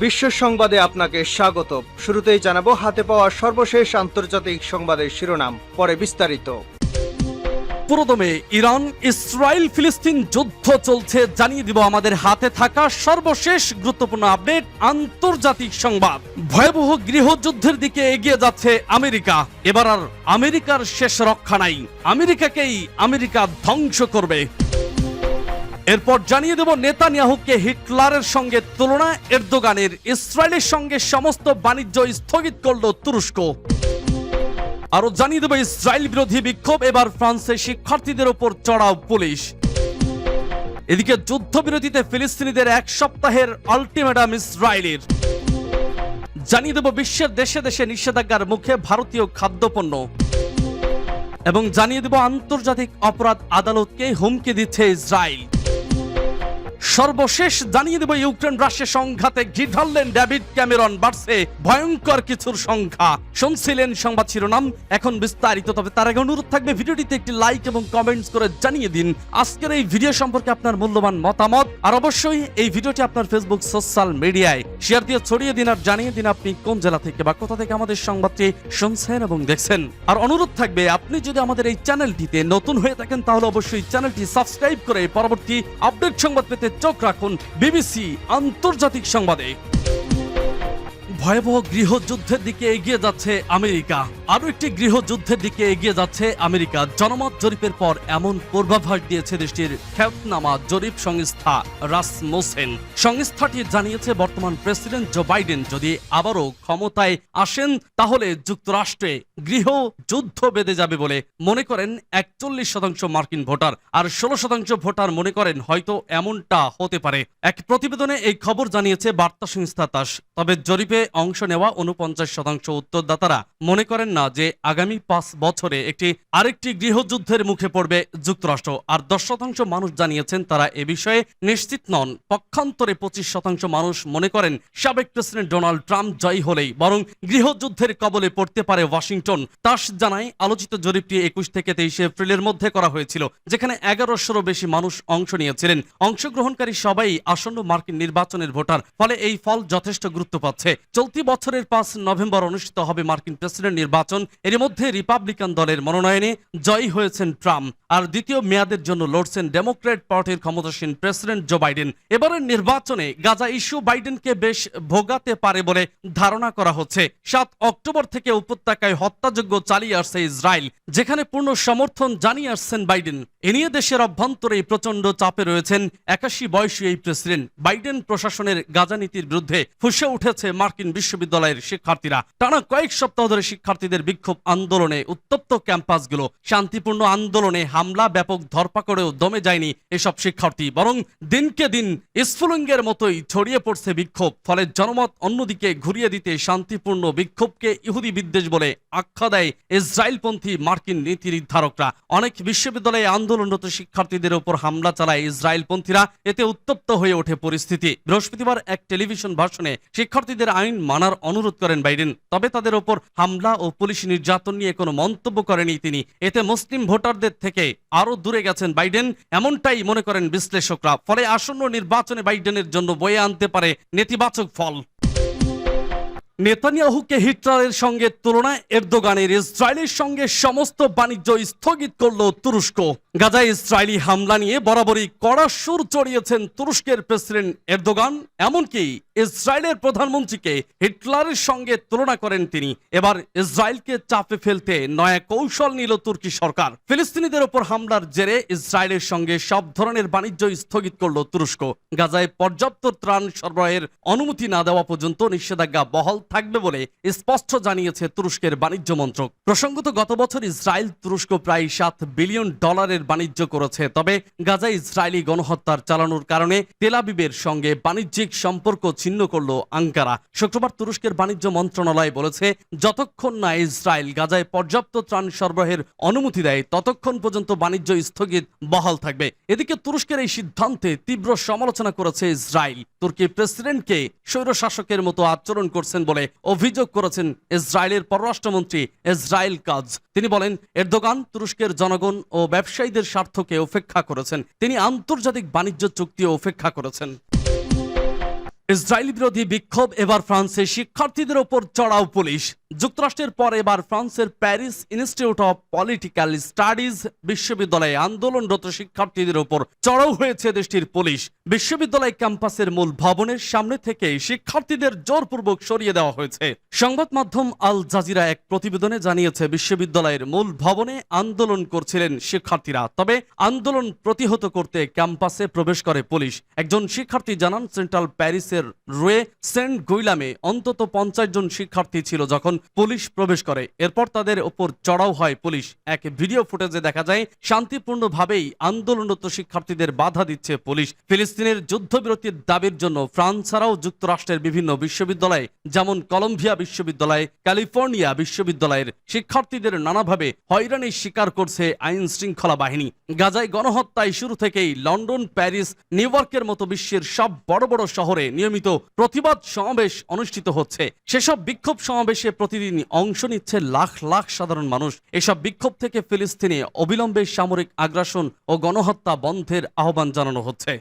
বিশ্ব সংবাদে আপনাকে স্বাগত। শুরুতেই জানাবো হাতে পাওয়া সর্বশেষ আন্তর্জাতিক সংবাদের শিরোনাম, পরে বিস্তারিত। পুরোদমে ইরান ইসরায়েল ফিলিস্তিন যুদ্ধ চলছে, জানিয়ে দিব আমাদের হাতে থাকা সর্বশেষ গুরুত্বপূর্ণ আপডেট আন্তর্জাতিক সংবাদ। ভয়াবহ গৃহযুদ্ধের দিকে এগিয়ে যাচ্ছে আমেরিকা। এবার আর আমেরিকার শেষ রক্ষা নাই, আমেরিকাকেই আমেরিকা ধ্বংস করবে। এরপর জানিয়ে দেব নেতানিয়াহুকে হিটলারের সঙ্গে তুলনা, এরদোগানের ইসরায়েলের সঙ্গে সমস্ত বাণিজ্য স্থগিত করল তুরস্ক। আরো জানিয়ে দেব ইসরায়েল বিরোধী বিক্ষোভ, এবার ফ্রান্সে শিক্ষার্থীদের উপর চড়াও পুলিশ। এদিকে যুদ্ধবিরতিতে ফিলিস্তিনিদের এক সপ্তাহের আলটিমেটাম ইসরায়েলের। জানিয়ে দেব বিশ্বের দেশে দেশে নিষেধাজ্ঞার মুখে ভারতীয় খাদ্যপণ্য, এবং জানিয়ে দেব আন্তর্জাতিক অপরাধ আদালতকে হুমকি দিচ্ছে ইসরায়েল। সর্বশেষ জানিয়ে দেব ইউক্রেন রাশিয়া সংঘাতে ঘি ঢাললেন ডেভিড ক্যামেরন, বাড়ছে ভয়ঙ্কর কিছুর সংখ্যা। শুনছিলেন সংবাদ শিরোনাম, এখন বিস্তারিত। তবে তার আগে অনুরোধ থাকবে ভিডিওটিতে একটি লাইক এবং কমেন্টস করে জানিয়ে দিন আজকের এই ভিডিও সম্পর্কে আপনার মূল্যবান মতামত। আর অবশ্যই এই ভিডিওটি আপনার ফেসবুক সোশ্যাল মিডিয়ায় শেয়ার দিয়ে ছড়িয়ে দিন, আর জানিয়ে দিন আপনি কোন জেলা থেকে বা কোথা থেকে আমাদের সংবাদটি শুনছেন এবং দেখছেন। আর অনুরোধ থাকবে আপনি যদি আমাদের এই চ্যানেলটিতে নতুন হয়ে থাকেন তাহলে অবশ্যই চ্যানেলটি সাবস্ক্রাইব করে পরবর্তী আপডেট সংবাদ পেতে চোখ রাখুন বিবিসি আন্তর্জাতিক সংবাদে। ভয়াবহ গৃহযুদ্ধের দিকে এগিয়ে যাচ্ছে আমেরিকা। আরো একটি গৃহযুদ্ধের দিকে এগিয়ে যাচ্ছে আমেরিকা। জনমত জরিপের পর এমন পূর্বাভাস দিয়েছে দেশটির খ্যাতনামা জরিপ সংস্থা রাসমোসেন। সংস্থাটি জানিয়েছে বর্তমান প্রেসিডেন্ট জো বাইডেন যদি আবারও ক্ষমতায় আসেন তাহলে যুক্তরাষ্ট্রে গৃহযুদ্ধ বেঁধে যাবে বলে মনে করেন 41% মার্কিন ভোটার, আর 16% ভোটার মনে করেন হয়তো এমনটা হতে পারে। এক প্রতিবেদনে এই খবর জানিয়েছে বার্তা সংস্থা তাস। তবে জরিপে অংশ নেওয়া 49% উত্তরদাতারা মনে করেন না যে আগামী 5 বছরে আরেকটি গৃহযুদ্ধের মুখে পড়বে যুক্তরাষ্ট্র, আর 10% মানুষ জানিয়েছেন তারা এ বিষয়ে নিশ্চিত নন। পক্ষান্তরে 25% মানুষ মনে করেন সাবেক প্রেসিডেন্ট ডোনাল্ড ট্রাম্প জয়ী হলেই বরং গৃহযুদ্ধের কবলে পড়তে পারে ওয়াশিংটন। তাস জানায় আলোচিত জরিপটি 21 থেকে 23 এপ্রিলের মধ্যে করা হয়েছিল, যেখানে 1100-রও বেশি মানুষ অংশ নিয়েছিলেন। অংশগ্রহণকারী সবাই আসন্ন মার্কিন নির্বাচনের ভোটার, ফলে এই ফল যথেষ্ট গুরুত্ব পাচ্ছে। চলতি বছরের 5 নভেম্বর অনুষ্ঠিত হবে মার্কিন প্রেসিডেন্ট নির্বাচন। এর মধ্যে রিপাবলিকান দলের মনোনয়নে জয়ী হয়েছেন ট্রাম্প, আর দ্বিতীয় মেয়াদের জন্য লড়ছেন ডেমোক্র্যাট পার্টির ক্ষমতাসীন প্রেসিডেন্ট জো বাইডেন। এবারের নির্বাচনে গাজা ইস্যু বাইডেনকে বেশ ভোগাতে পারে বলে ধারণা করা হচ্ছে। 7 অক্টোবর থেকে উপত্যকায় হত্যাযজ্ঞ চালিয়ে আসছে ইসরায়েল, যেখানে পূর্ণ সমর্থন জানিয়ে আসছেন বাইডেন। এ নিয়ে দেশের অভ্যন্তরে প্রচন্ড চাপে রয়েছেন 81 বয়সী এই প্রেসিডেন্ট। বাইডেন প্রশাসনের গাজা নীতির বিরুদ্ধে ফুঁসে উঠেছে মার্কিন বিশ্ববিদ্যালয়ের শিক্ষার্থীরা। টানা কয়েক সপ্তাহ ধরে শিক্ষার্থীদের বিক্ষোভ আন্দোলনে উত্তপ্ত ক্যাম্পাসগুলো। শান্তিপূর্ণ আন্দোলনে হামলা, ব্যাপক ধরপাকড়েও দমে যায়নি এসব শিক্ষার্থী, বরং দিনকে দিন স্ফুলিঙ্গের মতোই ছড়িয়ে পড়ছে বিক্ষোভ। ফলে জনমত অন্যদিকে ঘুরিয়ে দিতে শান্তিপূর্ণ বিক্ষোভকে ইহুদি বিদ্বেষ বলে আখ্যা দেয় ইসরায়েলপন্থী মার্কিন নীতি নির্ধারকরা। অনেক বিশ্ববিদ্যালয়ে আন্দোলনরত শিক্ষার্থীদের উপর হামলা চালায় ইসরায়েলপন্থীরা। এতে উত্তপ্ত হয়ে ওঠে পরিস্থিতি। বৃহস্পতিবার এক টেলিভিশন ভাষণে শিক্ষার্থীদের আইন মানার অনুরোধ করেন বাইডেন, তবে তাদের ওপর হামলা ও পুলিশ নির্যাতন নিয়ে কোনো মন্তব্য করেনি তিনি। এতে মুসলিম ভোটারদের থেকে আরো দূরে গেছেন বাইডেন, এমনটাই মনে করেন বিশ্লেষকরা। ফলে আসন্ন নির্বাচনে বাইডেনের জন্য বয়ে আনতে পারে নেতিবাচক ফল। নেতানিয়াহুকে হিটলারের সঙ্গে তুলনা, এরদোগানের ইসরায়েলের সঙ্গে সমস্ত বাণিজ্য স্থগিত করল তুরস্ক। গাজায় ইসরায়েলি হামলা নিয়ে বরাবরই কড়া সুর চড়িয়েছেন তুরস্কের প্রেসিডেন্ট এরদোগান। এমনকি ইসরায়েলের প্রধানমন্ত্রীকে হিটলারের সঙ্গে তুলনা করেন তিনি। এবার ইসরায়েলকে চাপে ফেলতে নয়া কৌশল নিল তুর্কি সরকার। ফিলিস্তিনিদের ওপর হামলার জেরে ইসরায়েলের সঙ্গে সব ধরনের বাণিজ্য স্থগিত করল তুরস্ক। গাজায় পর্যাপ্ত ত্রাণ সরবরাহের অনুমতি না দেওয়া পর্যন্ত নিষেধাজ্ঞা বহাল থাকবে বলে স্পষ্ট জানিয়েছে তুরস্কের বাণিজ্য মন্ত্রক। প্রসঙ্গত গত বছর ইসরায়েল তুরস্ক প্রায় $7 বিলিয়ন বাণিজ্য করেছে। তবে গাজায় ইসরায়েলি গণহত্যার চালানোর কারণে তেল আবিবের সঙ্গে বাণিজ্যিক সম্পর্ক ছিন্ন করল আঙ্কারা। শুক্রবার তুরস্কের বাণিজ্য মন্ত্রণালয় বলেছে, যতক্ষণ না ইসরায়েল গাজায় পর্যাপ্ত ত্রাণ সরবরাহের অনুমতি দেয় ততক্ষণ পর্যন্ত বাণিজ্য স্থগিত বহাল থাকবে। এদিকে তুরস্কের এই সিদ্ধান্তে তীব্র সমালোচনা করেছে ইসরায়েল। তুর্কি প্রেসিডেন্টকে স্বৈরশাসকের মতো আচরণ করছেন বলে অভিযোগ করেছেন ইসরায়েলের পররাষ্ট্রমন্ত্রী ইসরায়েল কাজ। তিনি বলেন, এরদোগান তুরস্কের জনগণ ও ব্যবসায়ীদের স্বার্থকে উপেক্ষা করেছেন। তিনি আন্তর্জাতিক বাণিজ্য চুক্তিও উপেক্ষা করেছেন। ইসরায়েল বিরোধী বিক্ষোভ, এবার ফ্রান্সে শিক্ষার্থীদের ওপর চড়াও পুলিশ। যুক্তরাষ্ট্রের পর এবার ফ্রান্সের Paris institute of political studies বিশ্ববিদ্যালয়ে আন্দোলনরত শিক্ষার্থীদের ওপর চড়াও হয়েছে দেশটির পুলিশ। বিশ্ববিদ্যালয় ক্যাম্পাসের মূল ভবনের সামনে থেকে শিক্ষার্থীদের জোরপূর্বক সরিয়ে দেওয়া হয়েছে। সংবাদ মাধ্যম আল জাজিরা এক প্রতিবেদনে জানিয়েছে, বিশ্ববিদ্যালয়ের মূল ভবনে আন্দোলন করছিলেন শিক্ষার্থীরা, তবে আন্দোলন প্রতিহত করতে ক্যাম্পাসে প্রবেশ করে পুলিশ। একজন শিক্ষার্থী জানান, সেন্ট্রাল প্যারিসের রুয়ে সেন্ট গুইলামে অন্তত 50 জন শিক্ষার্থী ছিল যখন পুলিশ প্রবেশ করে। এরপর তাদের ওপর চড়াও হয় পুলিশ। এক ভিডিও ফুটেজে দেখা যায় শান্তিপূর্ণভাবেই আন্দোলনরত শিক্ষার্থীদের বাধা দিচ্ছে পুলিশ। ফিলিস্তিনের যুদ্ধবিরতির দাবির জন্য ফ্রান্স ছাড়াও যুক্তরাষ্ট্রের বিভিন্ন বিশ্ববিদ্যালয়ে, যেমন কলম্বিয়া বিশ্ববিদ্যালয়, ক্যালিফোর্নিয়া বিশ্ববিদ্যালয়ের শিক্ষার্থীদের নানাভাবে হয়রানির শিকার করছে আইন শৃঙ্খলা বাহিনী। গাজায় গণহত্যায় শুরু থেকেই লন্ডন, প্যারিস, নিউ ইয়র্কের মতো বিশ্বের সব বড় বড় শহরে নিয়মিত প্রতিবাদ সমাবেশ অনুষ্ঠিত হচ্ছে। সেসব বিক্ষোভ সমাবেশে প্রতিদিন অংশ নিচ্ছে লাখ লাখ সাধারণ মানুষ। এসব বিক্ষোভ থেকে ফিলিস্তিনে অবিলম্বে সামরিক আগ্রাসন ও গণহত্যা বন্ধের আহ্বান জানানো হচ্ছে।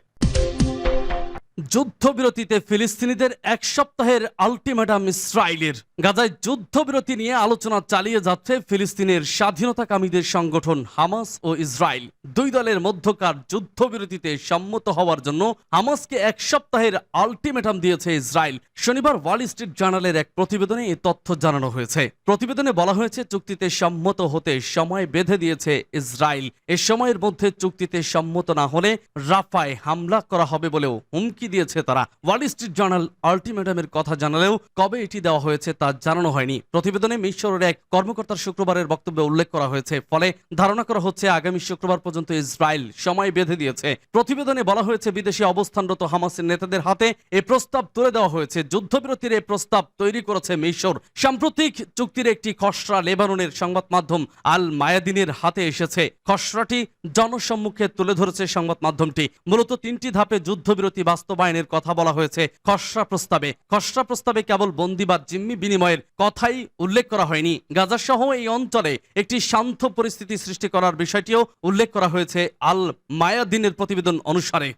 যুদ্ধবিরতিতে ফিলিস্তিনিদের এক সপ্তাহের আলটিমেটাম ইসরায়েলের। গাজায় যুদ্ধবিরতি নিয়ে আলোচনা চালিয়ে যাচ্ছে ফিলিস্তিনের স্বাধীনতাকামীদের সংগঠন হামাস ও ইসরায়েল। দুই দলের মধ্যকার যুদ্ধবিরতিতে সম্মত হওয়ার জন্য হামাসকে এক সপ্তাহের আলটিমেটাম দিয়েছে ইসরায়েল। শনিবার ওয়াল স্ট্রিট জার্নালের এক প্রতিবেদনে এই তথ্য জানানো হয়েছে। প্রতিবেদনে বলা হয়েছে, চুক্তিতে সম্মত হতে সময় বেঁধে দিয়েছে ইসরায়েল। এ সময়ের মধ্যে চুক্তিতে সম্মত না হলে রাফায় হামলা করা হবে বলেও হুমকি দিয়েছে তারা। ওয়াল স্ট্রিট জার্নাল আলটিমেটামের কথা জানালেও কবে এটি দেওয়া হয়েছে তা জানানো হয়নি। প্রতিবেদনে মিশরের এক কর্মকর্তার শুক্রবারের বক্তব্যে উল্লেখ করা হয়েছে, ফলে ধারণা করা হচ্ছে আগামী শুক্রবার পর্যন্ত ইসরায়েল সময় বেঁধে দিয়েছে। প্রতিবেদনে বলা হয়েছে, বিদেশে অবস্থানরত হামাসের নেতাদের হাতে এ প্রস্তাব তুলে দেওয়া হয়েছে। যুদ্ধবিরতির এই প্রস্তাব তৈরি করেছে মিশর। সাম্প্রতিক চুক্তির একটি খসড়া লেবাননের সংবাদ মাধ্যম আল মায়াদিনের হাতে এসেছে। খসড়াটি জনসম্মুখে তুলে ধরেছে সংবাদ মাধ্যমটি। মূলত 3টি ধাপে যুদ্ধবিরতি বাস্তবায়নের কথা বলা হয়েছে খসড়া প্রস্তাবে। খসড়া প্রস্তাবে কেবল বন্দী বা জিম্মি বিনিময়ের কথাই উল্লেখ করা হয়নি। গাজা সহ এই অঞ্চলে একটি শান্ত পরিস্থিতি সৃষ্টি করার বিষয়টিও উল্লেখ করা হয়েছে আল মায়াদিনের প্রতিবেদন অনুসারে।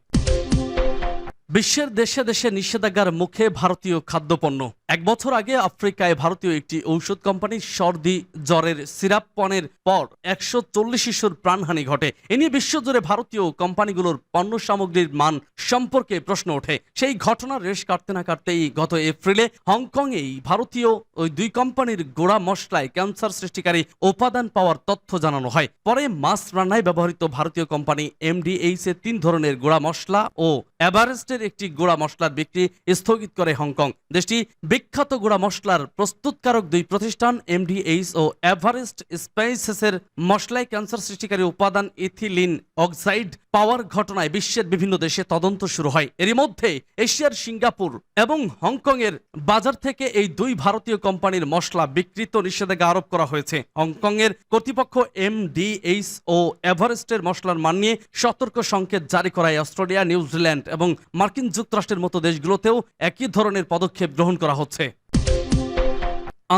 বিশ্বের দেশে দেশে নিষেধাজ্ঞার মুখে ভারতীয় খাদ্যপণ্য। 1 বছর আগে আফ্রিকায় ভারতীয় একটি ঔষধ কোম্পানির সর্দি জ্বরের সিরাপ পণের পর 140 শিশুর প্রাণহানি ঘটে। এ নিয়ে বিশ্বজুড়ে ভারতীয় কোম্পানিগুলোর পণ্য সামগ্রীর মান সম্পর্কে প্রশ্ন ওঠে। সেই ঘটনার রেশ কাটতে না কাটতেই গত এপ্রিলে হংকংয়েই ভারতীয় ওই 2 কোম্পানির গোড়া মশলায় ক্যান্সার সৃষ্টিকারী উপাদান পাওয়ার তথ্য জানানো হয়। পরে মাছ রান্নায় ব্যবহৃত ভারতীয় কোম্পানি MDH এর 3 ধরনের গোড়া মশলা ও এভারেস্টের একটি গোড়া মশলার বিক্রি স্থগিত করে হংকং। দেশটি বিখ্যাত গোড়া মশলার প্রস্তুতকারক 2 প্রতিষ্ঠান MDH ও এভারেস্ট স্পাইসেসের মশলায় ক্যান্সার সৃষ্টিকারী উপাদান ইথিলিন অক্সাইড পাওয়ার ঘটনায় বিশ্বের বিভিন্ন দেশে তদন্ত শুরু হয়। এরই মধ্যে এশিয়ার সিঙ্গাপুর এবং হংকং এর বাজার থেকে এই 2 ভারতীয় কোম্পানির মশলা বিক্রিত নিষেধাজ্ঞা আরোপ করা হয়েছে। হংকং এর কর্তৃপক্ষ MDH ও এভারেস্টের মশলার মান নিয়ে সতর্ক সংকেত জারি করায় অস্ট্রেলিয়া, নিউজিল্যান্ড এবং মার্কিন যুক্তরাষ্ট্রের মতো দেশগুলোতেও একই ধরনের পদক্ষেপ গ্রহণ করা হচ্ছে।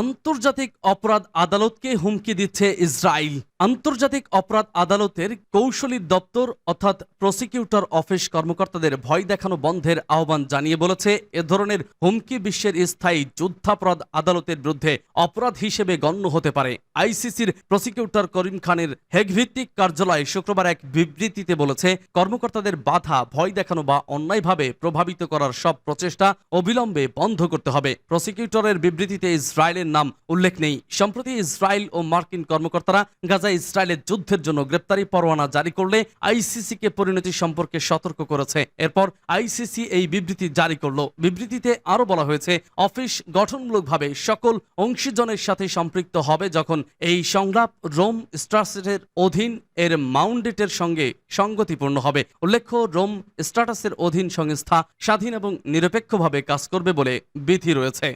আন্তর্জাতিক অপরাধ আদালতকে হুমকি দিচ্ছে ইসরায়েল। আন্তর্জাতিক অপরাধ আদালতের কৌশলী দপ্তর অর্থাৎ প্রসিকিউটর অফিস কর্মকর্তাদের ভয় দেখানো বন্ধের আহ্বান জানিয়ে বলেছে, এ ধরনের হুমকি বিশ্বের স্থায়ী যুদ্ধাপরাধ আদালতের বিরুদ্ধে অপরাধ হিসেবে গণ্য হতে পারে। আইসিসির প্রসিকিউটর করিম খানের হেগভিত্তিক কার্যালয় শুক্রবার এক বিবৃতিতে বলেছে, কর্মকর্তাদের বাধা, ভয় দেখানো বা অন্যায়ভাবে প্রভাবিত করার সব প্রচেষ্টা অবিলম্বে বন্ধ করতে হবে। প্রসিকিউটরের বিবৃতিতে ইসরায়েলের নাম উল্লেখ নেই। সম্প্রতি ইসরায়েল ও মার্কিন কর্মকর্তারা গাজায় ইসরায়েলের যুদ্ধের জন্য গ্রেপ্তারি পরোয়ানা জারি করলে আইসিসি কে পরিণতি সম্পর্কে সতর্ক করেছে। এরপর আইসিসি এই বিবৃতি জারি করল। বিবৃতিতে আরো বলা হয়েছে, অফিস গঠনমূলকভাবে সকল অংশীজনের সাথে সম্পৃক্ত হবে যখন এই সংলাপ রোম স্ট্যাটাসের অধীন এর মাউন্ডেটের সঙ্গে সঙ্গতিপূর্ণ হবে। উল্লেখ্য, রোম স্ট্যাটাসের অধীন সংস্থা স্বাধীন এবং নিরপেক্ষভাবে কাজ করবে বলে বিধি রয়েছে।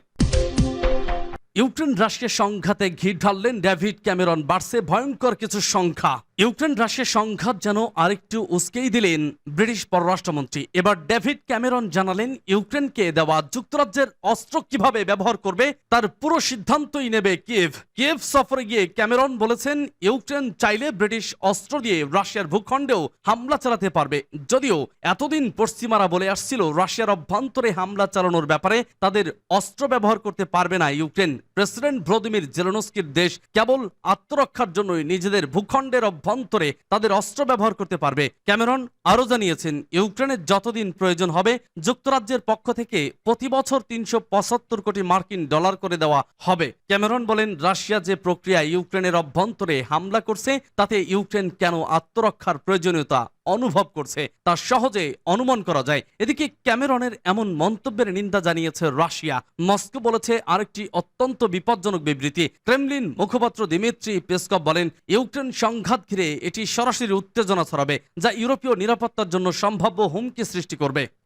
ইউক্রেন রাশিয়া সংঘাতে ঘি ঢাললেন ডেভিড ক্যামেরন, বাড়ছে ভয়ঙ্কর কিছু সংখ্যা। ইউক্রেন রাশিয়া সংঘাত যেন আরেকটু উস্কেই দিলেন ব্রিটিশ পররাষ্ট্রমন্ত্রী। এবার ডেভিড ক্যামেরন জানালেন ইউক্রেনকে দেওয়া যুক্তরাজ্যের অস্ত্র কিভাবে ব্যবহার করবে তার পুরো সিদ্ধান্তই নেবে কিয়েভ। কিয়েভ সফরে গিয়ে ক্যামেরন বলেছেন ইউক্রেন চাইলে ব্রিটিশ অস্ত্র দিয়ে রাশিয়ার ভূখণ্ডেও হামলা চালাতে পারবে। যদিও এতদিন পশ্চিমারা বলে আসছিল রাশিয়ার অভ্যন্তরে হামলা চালানোর ব্যাপারে তাদের অস্ত্র ব্যবহার করতে পারবে না ইউক্রেন। প্রেসিডেন্ট ভ্লাদিমির জেলেনস্কির দেশ কেবল আত্মরক্ষার জন্যই নিজেদের ভূখণ্ডের অভ্যন্তরে তাদের অস্ত্র ব্যবহার করতে পারবে। ক্যামেরন আরও জানিয়েছেন ইউক্রেনের যতদিন প্রয়োজন হবে যুক্তরাজ্যের পক্ষ থেকে প্রতি বছর ৩৭৫ কোটি মার্কিন ডলার করে দেওয়া হবে। ক্যামেরন বলেন রাশিয়া যে প্রক্রিয়া ইউক্রেনের অভ্যন্তরে হামলা করছে তাতে ইউক্রেন কেন আত্মরক্ষার প্রয়োজনীয়তা অনুভব করছে তা সহজে অনুমান করা যায়। এদিকে ক্যামেরনের এমন মন্তব্যের নিন্দা জানিয়েছে রাশিয়া। মস্কো বলেছে আরেকটি অত্যন্ত বিপজ্জনক বিবৃতি। ক্রেমলিন মুখপাত্র দিমিত্রি পেসকভ বলেন ইউক্রেন সংঘাত ঘিরে এটি সরাসরি উত্তেজনা ছড়াবে যা ইউরোপীয় নিরাপত্তার জন্য সম্ভাব্য হুমকি সৃষ্টি করবে।